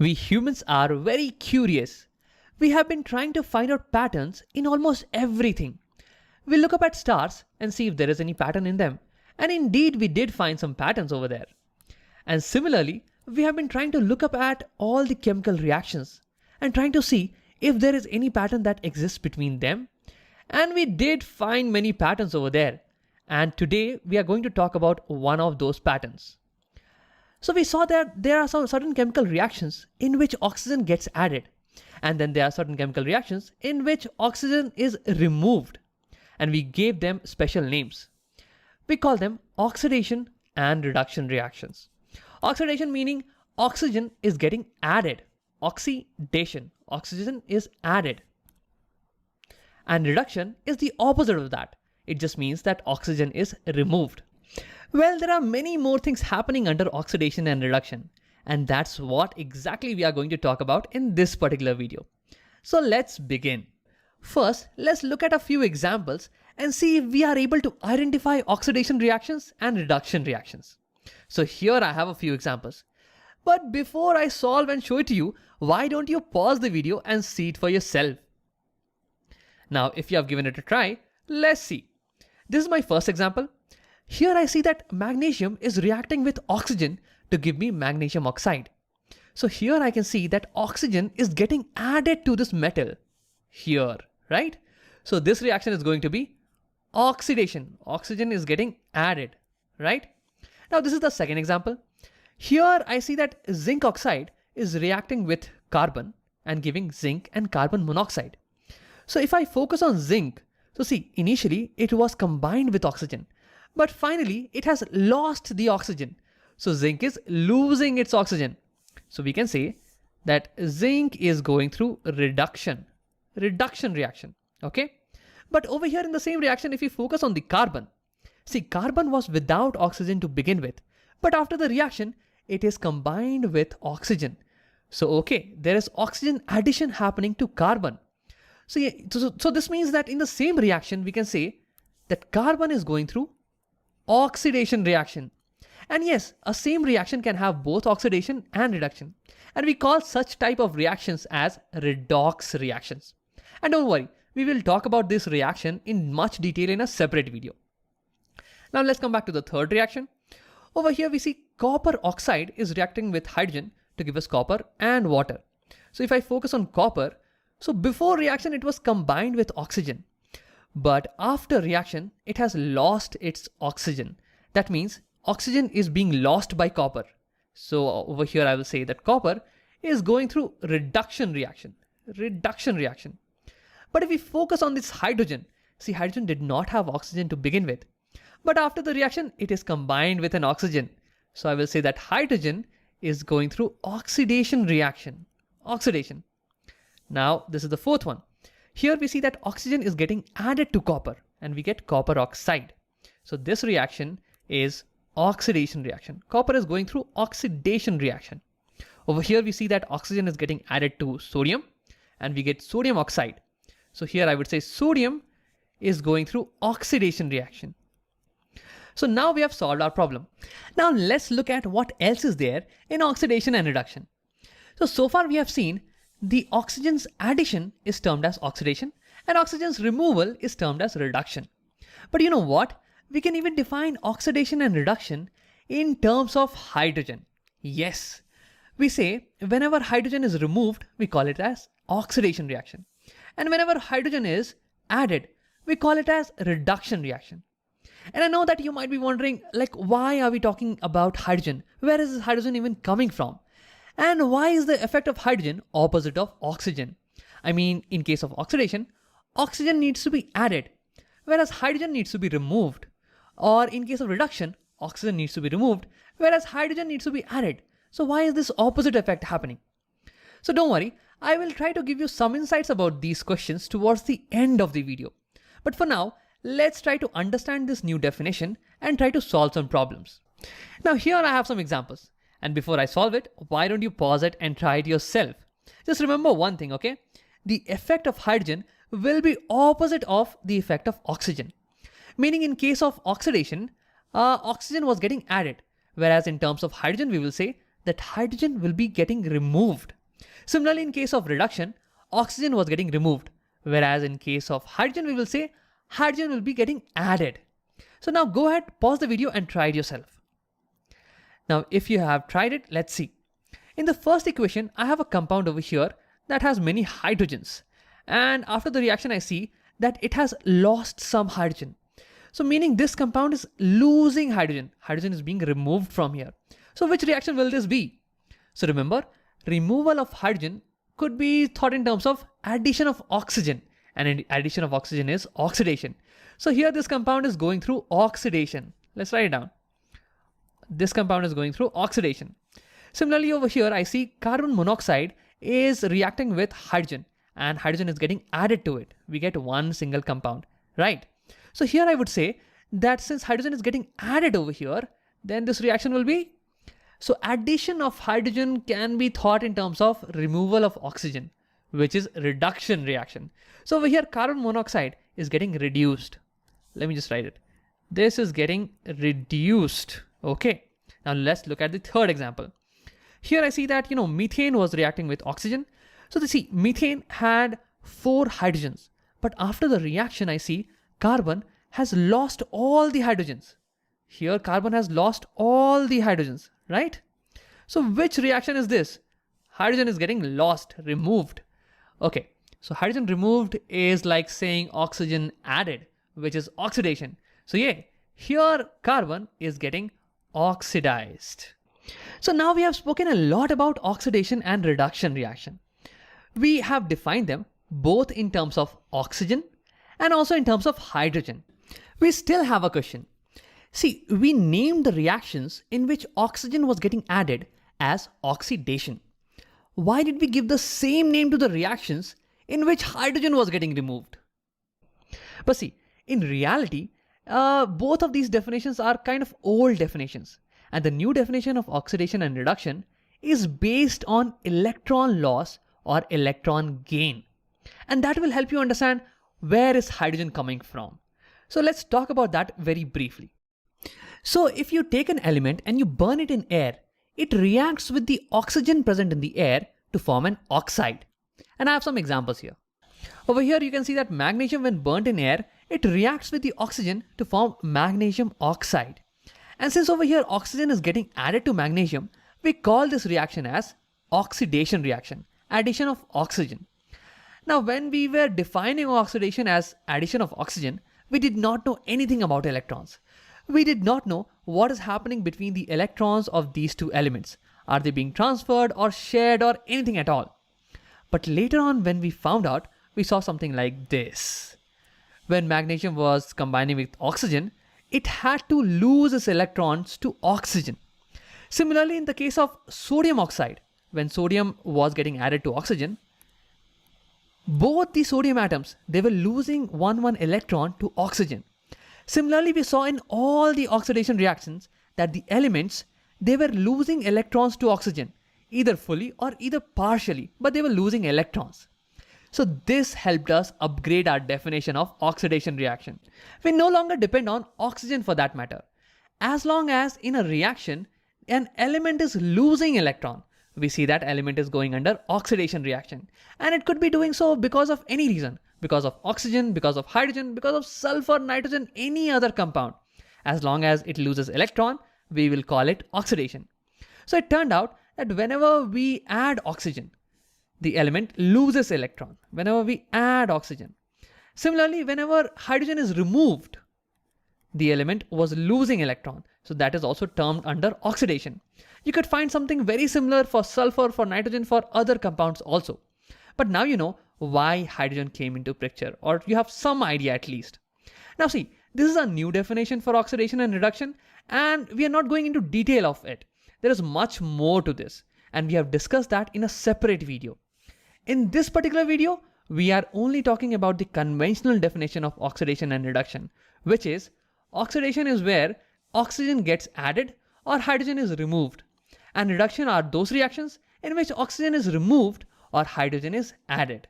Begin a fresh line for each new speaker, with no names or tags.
We humans are very curious. We have been trying to find out patterns in almost everything. We look up at stars and see if there is any pattern in them. And indeed, we did find some patterns over there. And similarly, we have been trying to look up at all the chemical reactions and trying to see if there is any pattern that exists between them. And we did find many patterns over there. And today we are going to talk about one of those patterns. So we saw that there are some certain chemical reactions in which oxygen gets added. And then there are certain chemical reactions in which oxygen is removed. And we gave them special names. We call them oxidation and reduction reactions. Oxidation meaning oxygen is getting added. Oxidation, oxygen is added. And reduction is the opposite of that. It just means that oxygen is removed. Well, there are many more things happening under oxidation and reduction. And that's what exactly we are going to talk about in this particular video. So let's begin. First, let's look at a few examples and see if we are able to identify oxidation reactions and reduction reactions. So here I have a few examples. But before I solve and show it to you, why don't you pause the video and see it for yourself? Now, if you have given it a try, let's see. This is my first example. Here I see that magnesium is reacting with oxygen to give me magnesium oxide. So here I can see that oxygen is getting added to this metal here, right? So this reaction is going to be oxidation. Oxygen is getting added, right? Now this is the second example. Here I see that zinc oxide is reacting with carbon and giving zinc and carbon monoxide. So if I focus on zinc, so see, initially it was combined with oxygen, but finally it has lost the oxygen. So zinc is losing its oxygen. So we can say that zinc is going through reduction reaction, okay? But over here in the same reaction, if you focus on the carbon, see, carbon was without oxygen to begin with, but after the reaction, it is combined with oxygen. So, okay, there is oxygen addition happening to carbon. So this means that in the same reaction, we can say that carbon is going through oxidation reaction. And yes, a same reaction can have both oxidation and reduction. And we call such type of reactions as redox reactions. And don't worry, we will talk about this reaction in much detail in a separate video. Now let's come back to the third reaction. Over here we see copper oxide is reacting with hydrogen to give us copper and water. So if I focus on copper, so before reaction it was combined with oxygen. But after reaction, it has lost its oxygen. That means oxygen is being lost by copper. So over here I will say that copper is going through reduction reaction. But if we focus on this hydrogen, see, hydrogen did not have oxygen to begin with. But after the reaction, it is combined with an oxygen. So I will say that hydrogen is going through oxidation reaction. Oxidation. Now this is the fourth one. Here we see that oxygen is getting added to copper and we get copper oxide. So this reaction is oxidation reaction. Copper is going through oxidation reaction. Over here we see that oxygen is getting added to sodium and we get sodium oxide. So here I would say sodium is going through oxidation reaction. So now we have solved our problem. Now let's look at what else is there in oxidation and reduction. So far we have seen the oxygen's addition is termed as oxidation and oxygen's removal is termed as reduction. But you know what? We can even define oxidation and reduction in terms of hydrogen. Yes, we say whenever hydrogen is removed, we call it as oxidation reaction. And whenever hydrogen is added, we call it as reduction reaction. And I know that you might be wondering, like, why are we talking about hydrogen? Where is this hydrogen even coming from? And why is the effect of hydrogen opposite of oxygen? I mean, in case of oxidation, oxygen needs to be added, whereas hydrogen needs to be removed. Or in case of reduction, oxygen needs to be removed, whereas hydrogen needs to be added. So why is this opposite effect happening? So don't worry, I will try to give you some insights about these questions towards the end of the video. But for now, let's try to understand this new definition and try to solve some problems. Now here I have some examples. And before I solve it, why don't you pause it and try it yourself? Just remember one thing, okay? The effect of hydrogen will be opposite of the effect of oxygen. Meaning in case of oxidation, oxygen was getting added. Whereas in terms of hydrogen, we will say that hydrogen will be getting removed. Similarly, in case of reduction, oxygen was getting removed, whereas in case of hydrogen, we will say hydrogen will be getting added. So now go ahead, pause the video and try it yourself. Now, if you have tried it, let's see. In the first equation, I have a compound over here that has many hydrogens. And after the reaction, I see that it has lost some hydrogen. So meaning this compound is losing hydrogen. Hydrogen is being removed from here. So which reaction will this be? So remember, removal of hydrogen could be thought in terms of addition of oxygen. And addition of oxygen is oxidation. So here this compound is going through oxidation. Let's write it down. This compound is going through oxidation. Similarly over here, I see carbon monoxide is reacting with hydrogen and hydrogen is getting added to it. We get one single compound, right? So here I would say that since hydrogen is getting added over here, then this reaction will be, so addition of hydrogen can be thought in terms of removal of oxygen, which is reduction reaction. So over here, carbon monoxide is getting reduced. Let me just write it. This is getting reduced. Okay. Now let's look at the third example. Here I see that, methane was reacting with oxygen. So see, methane had 4 hydrogens, but after the reaction, I see carbon has lost all the hydrogens. Here, carbon has lost all the hydrogens, right? So which reaction is this? Hydrogen is getting lost, removed. Okay, so hydrogen removed is like saying oxygen added, which is oxidation. So yeah, here carbon is getting oxidized. So now we have spoken a lot about oxidation and reduction reaction. We have defined them both in terms of oxygen and also in terms of hydrogen. We still have a question. See, we named the reactions in which oxygen was getting added as oxidation. Why did we give the same name to the reactions in which hydrogen was getting removed? But see, in reality, both of these definitions are kind of old definitions. And the new definition of oxidation and reduction is based on electron loss or electron gain. And that will help you understand where is hydrogen coming from. So let's talk about that very briefly. So if you take an element and you burn it in air, it reacts with the oxygen present in the air to form an oxide. And I have some examples here. Over here you can see that magnesium, when burnt in air, it reacts with the oxygen to form magnesium oxide. And since over here oxygen is getting added to magnesium, we call this reaction as oxidation reaction, addition of oxygen. Now when we were defining oxidation as addition of oxygen, we did not know anything about electrons. We did not know what is happening between the electrons of these two elements. Are they being transferred or shared or anything at all? But later on when we found out, we saw something like this. When magnesium was combining with oxygen, it had to lose its electrons to oxygen. Similarly, in the case of sodium oxide, when sodium was getting added to oxygen, both the sodium atoms, they were losing one electron to oxygen. Similarly, we saw in all the oxidation reactions that the elements, they were losing electrons to oxygen, either fully or either partially, but they were losing electrons. So this helped us upgrade our definition of oxidation reaction. We no longer depend on oxygen for that matter. As long as in a reaction, an element is losing electron, we see that element is going under oxidation reaction. And it could be doing so because of any reason, because of oxygen, because of hydrogen, because of sulfur, nitrogen, any other compound. As long as it loses electron, we will call it oxidation. So it turned out that whenever we add oxygen, the element loses electron whenever we add oxygen. Similarly, whenever hydrogen is removed, the element was losing electron. So that is also termed under oxidation. You could find something very similar for sulfur, for nitrogen, for other compounds also. But now you know why hydrogen came into picture, or you have some idea at least. Now see, this is a new definition for oxidation and reduction, and we are not going into detail of it. There is much more to this, and we have discussed that in a separate video. In this particular video, we are only talking about the conventional definition of oxidation and reduction, which is oxidation is where oxygen gets added or hydrogen is removed, and reduction are those reactions in which oxygen is removed or hydrogen is added.